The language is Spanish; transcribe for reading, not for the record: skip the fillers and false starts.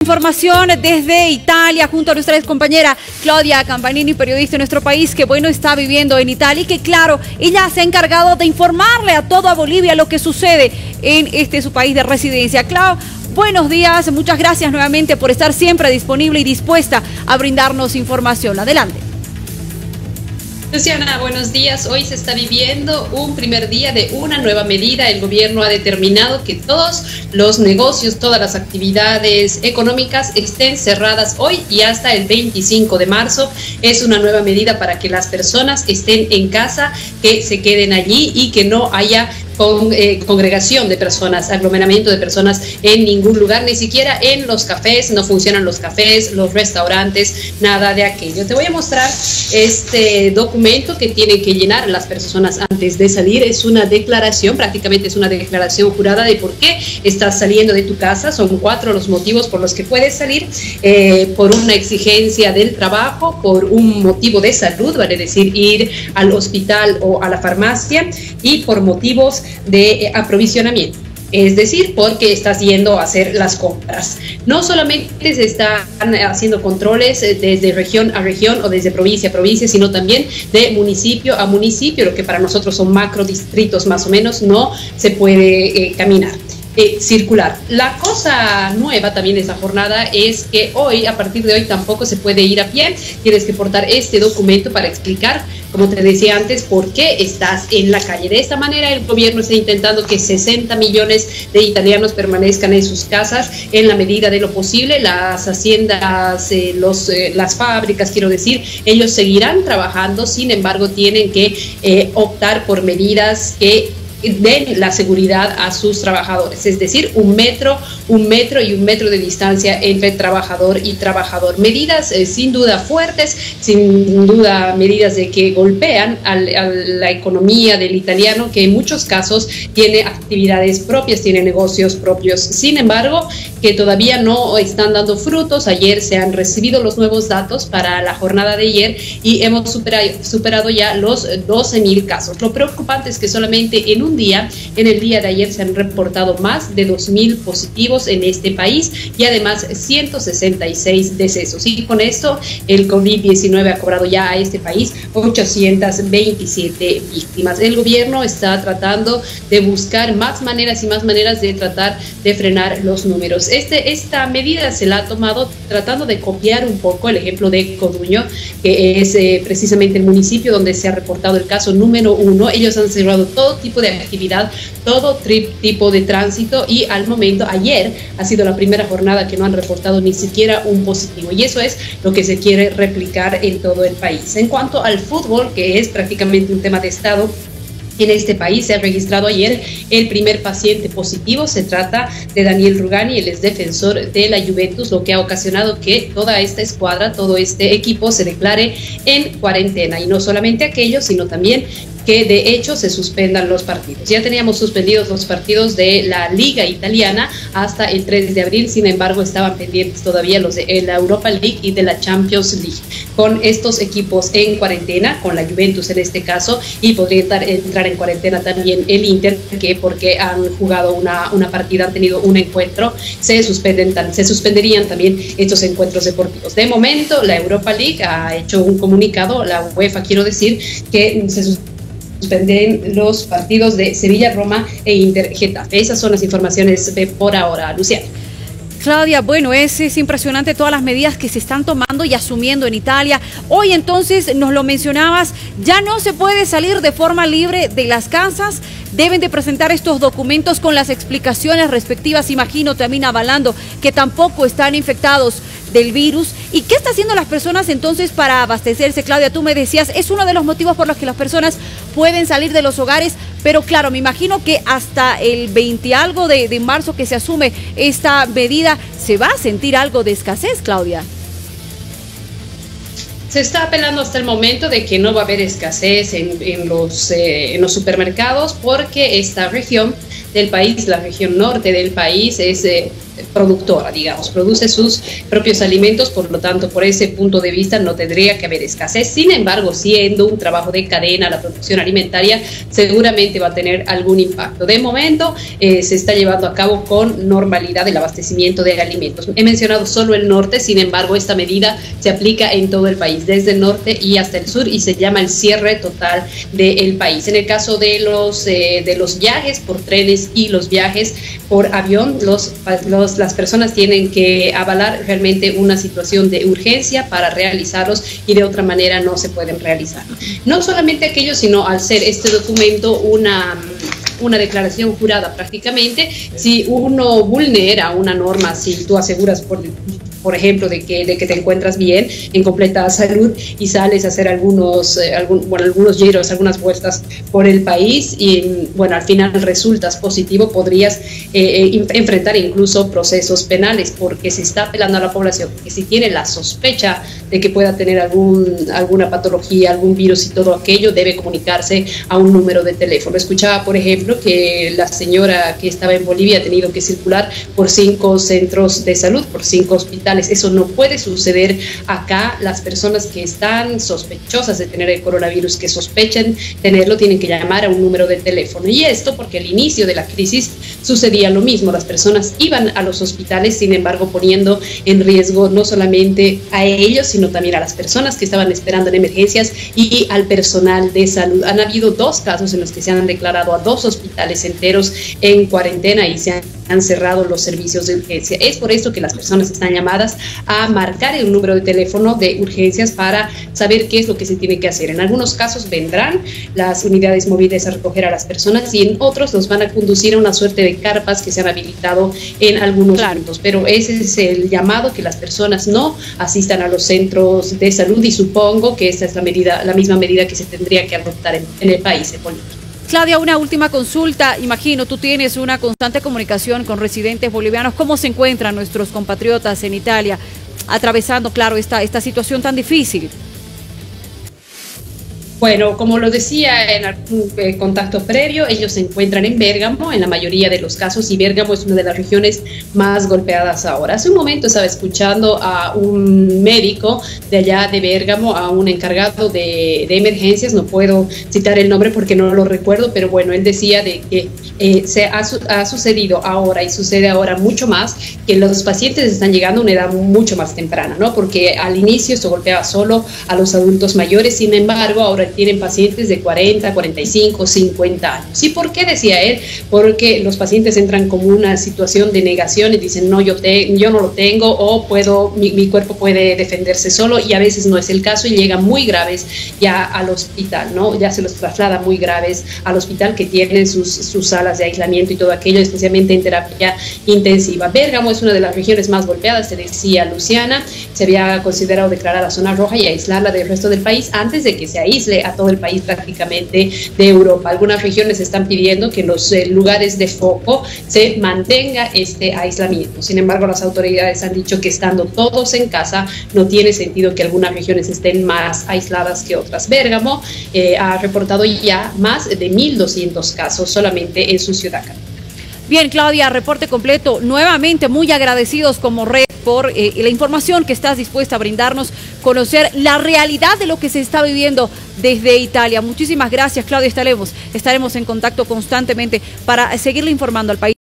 información desde Italia junto a nuestra compañera Claudia Campanini, periodista de nuestro país, que bueno, está viviendo en Italia y que claro, ella se ha encargado de informarle a toda Bolivia lo que sucede en su país de residencia. Clau, buenos días, muchas gracias nuevamente por estar siempre disponible y dispuesta a brindarnos información. Adelante. Luciana, buenos días. Hoy se está viviendo un primer día de una nueva medida. El gobierno ha determinado que todos los negocios, todas las actividades económicas estén cerradas hoy y hasta el 25 de marzo. Es una nueva medida para que las personas estén en casa, que se queden allí y que no haya congregación de personas, aglomeramiento de personas en ningún lugar, ni siquiera en los cafés. No funcionan los cafés, los restaurantes, nada de aquello. Te voy a mostrar este documento que tienen que llenar las personas antes de salir. Es una declaración, prácticamente es una declaración jurada de por qué estás saliendo de tu casa. Son 4 los motivos por los que puedes salir: por una exigencia del trabajo, por un motivo de salud, vale decir ir al hospital o a la farmacia, y por motivos de aprovisionamiento, es decir, porque estás yendo a hacer las compras. No solamente se están haciendo controles desde región a región o desde provincia a provincia, sino también de municipio a municipio, lo que para nosotros son macrodistritos más o menos. No se puede caminar. Circular. La cosa nueva también de esta jornada es que hoy, a partir de hoy, tampoco se puede ir a pie. Tienes que portar este documento para explicar, como te decía antes, por qué estás en la calle. De esta manera, el gobierno está intentando que 60 millones de italianos permanezcan en sus casas en la medida de lo posible. Las haciendas, las fábricas, quiero decir, ellos seguirán trabajando. Sin embargo, tienen que optar por medidas que den la seguridad a sus trabajadores, es decir, un metro y un metro de distancia entre trabajador y trabajador. Medidas sin duda fuertes, sin duda medidas de que golpean a la economía del italiano, que en muchos casos tiene actividades propias, tiene negocios propios. Sin embargo, que todavía no están dando frutos. Ayer se han recibido los nuevos datos para la jornada de ayer y hemos superado ya los 12.000 casos. Lo preocupante es que solamente en un día, en el día de ayer, se han reportado más de 2.000 positivos en este país y además 166 decesos. Y con esto el COVID-19 ha cobrado ya a este país 827 víctimas. El gobierno está tratando de buscar más maneras y más maneras de tratar de frenar los números. Esta medida se la ha tomado tratando de copiar un poco el ejemplo de Coduño, que es precisamente el municipio donde se ha reportado el caso número 1. Ellos han cerrado todo tipo de actividad, todo tipo de tránsito, y al momento, ayer ha sido la primera jornada que no han reportado ni siquiera un positivo, y eso es lo que se quiere replicar en todo el país. En cuanto al fútbol, que es prácticamente un tema de Estado, en este país se ha registrado ayer el primer paciente positivo. Se trata de Daniel Rugani, el ex defensor de la Juventus, lo que ha ocasionado que toda esta escuadra, todo este equipo se declare en cuarentena. Y no solamente aquello, sino también que de hecho se suspendan los partidos. Ya teníamos suspendidos los partidos de la Liga Italiana hasta el 3 de abril, sin embargo estaban pendientes todavía los de la Europa League y de la Champions League. Con estos equipos en cuarentena, con la Juventus en este caso, y podría entrar en cuarentena también el Inter, que porque han jugado una partida, han tenido un encuentro, se suspenderían también estos encuentros deportivos. De momento, la Europa League ha hecho un comunicado, la UEFA quiero decir, que se suspenden los partidos de Sevilla, Roma e Inter Getafe. Esas son las informaciones de por ahora, Luciana. Claudia, bueno, es impresionante todas las medidas que se están tomando y asumiendo en Italia. Hoy entonces, nos lo mencionabas, ya no se puede salir de forma libre de las casas. Deben de presentar estos documentos con las explicaciones respectivas, imagino también avalando que tampoco están infectados del virus. ¿Y qué están haciendo las personas entonces para abastecerse? Claudia, tú me decías, es uno de los motivos por los que las personas pueden salir de los hogares, pero claro, me imagino que hasta el 20 algo de marzo que se asume esta medida, se va a sentir algo de escasez, Claudia. Se está apelando hasta el momento de que no va a haber escasez en los supermercados, porque esta región del país, la región norte del país, es productora, digamos, produce sus propios alimentos, por lo tanto, por ese punto de vista no tendría que haber escasez. Sin embargo, siendo un trabajo de cadena, la producción alimentaria seguramente va a tener algún impacto. De momento, se está llevando a cabo con normalidad el abastecimiento de alimentos. He mencionado solo el norte, sin embargo, esta medida se aplica en todo el país, desde el norte y hasta el sur, y se llama el cierre total del país. En el caso de los viajes por trenes y los viajes por avión, las personas tienen que avalar realmente una situación de urgencia para realizarlos, y de otra manera no se pueden realizar. No solamente aquellos, sino al ser este documento una declaración jurada prácticamente, si uno vulnera una norma, si tú aseguras por ejemplo, de que te encuentras bien, en completa salud, y sales a hacer algunos giros, algunas vueltas por el país, y bueno, al final resultas positivo, podrías enfrentar incluso procesos penales, porque se está apelando a la población que si tiene la sospecha de que pueda tener alguna patología, algún virus y todo aquello, debe comunicarse a un número de teléfono. Escuchaba, por ejemplo, que la señora que estaba en Bolivia ha tenido que circular por 5 centros de salud, por 5 hospitales. Eso no puede suceder acá. Las personas que están sospechosas de tener el coronavirus, que sospechen tenerlo, tienen que llamar a un número de teléfono. Y esto porque al inicio de la crisis sucedía lo mismo. Las personas iban a los hospitales, sin embargo, poniendo en riesgo no solamente a ellos, sino también a las personas que estaban esperando en emergencias y al personal de salud. Han habido 2 casos en los que se han declarado a 2 hospitales enteros en cuarentena y se han cerrado los servicios de urgencia. Es por esto que las personas están llamadas a marcar el número de teléfono de urgencias para saber qué es lo que se tiene que hacer. En algunos casos vendrán las unidades móviles a recoger a las personas, y en otros los van a conducir a una suerte de carpas que se han habilitado en algunos puntos. Pero ese es el llamado, que las personas no asistan a los centros de salud, y supongo que esta es la misma medida que se tendría que adoptar en el país, en Bolivia. Claudia, una última consulta. Imagino, tú tienes una constante comunicación con residentes bolivianos. ¿Cómo se encuentran nuestros compatriotas en Italia atravesando, claro, esta situación tan difícil? Bueno, como lo decía en algún contacto previo, ellos se encuentran en Bérgamo en la mayoría de los casos, y Bérgamo es una de las regiones más golpeadas ahora. Hace un momento estaba escuchando a un médico de allá de Bérgamo, a un encargado de emergencias, no puedo citar el nombre porque no lo recuerdo, pero bueno, él decía de que ha sucedido ahora, y sucede ahora mucho más, que los pacientes están llegando a una edad mucho más temprana, ¿no? Porque al inicio esto golpeaba solo a los adultos mayores, sin embargo, ahora tienen pacientes de 40, 45, 50 años. ¿Y por qué decía él? Porque los pacientes entran como una situación de negación y dicen, no, yo no lo tengo, o mi cuerpo puede defenderse solo, y a veces no es el caso, y llegan muy graves ya al hospital, ¿no? Ya se los traslada muy graves al hospital, que tienen sus salas de aislamiento y todo aquello, especialmente en terapia intensiva. Bérgamo es una de las regiones más golpeadas, se decía Luciana. Se había considerado declarar la zona roja y aislarla del resto del país antes de que se aísle a todo el país prácticamente de Europa. Algunas regiones están pidiendo que en los lugares de foco se mantenga este aislamiento. Sin embargo, las autoridades han dicho que estando todos en casa no tiene sentido que algunas regiones estén más aisladas que otras. Bérgamo ha reportado ya más de 1.200 casos solamente en su ciudad. Bien, Claudia, reporte completo. Nuevamente muy agradecidos como red por la información que estás dispuesta a brindarnos, conocer la realidad de lo que se está viviendo desde Italia. Muchísimas gracias, Claudia. Estaremos en contacto constantemente para seguirle informando al país.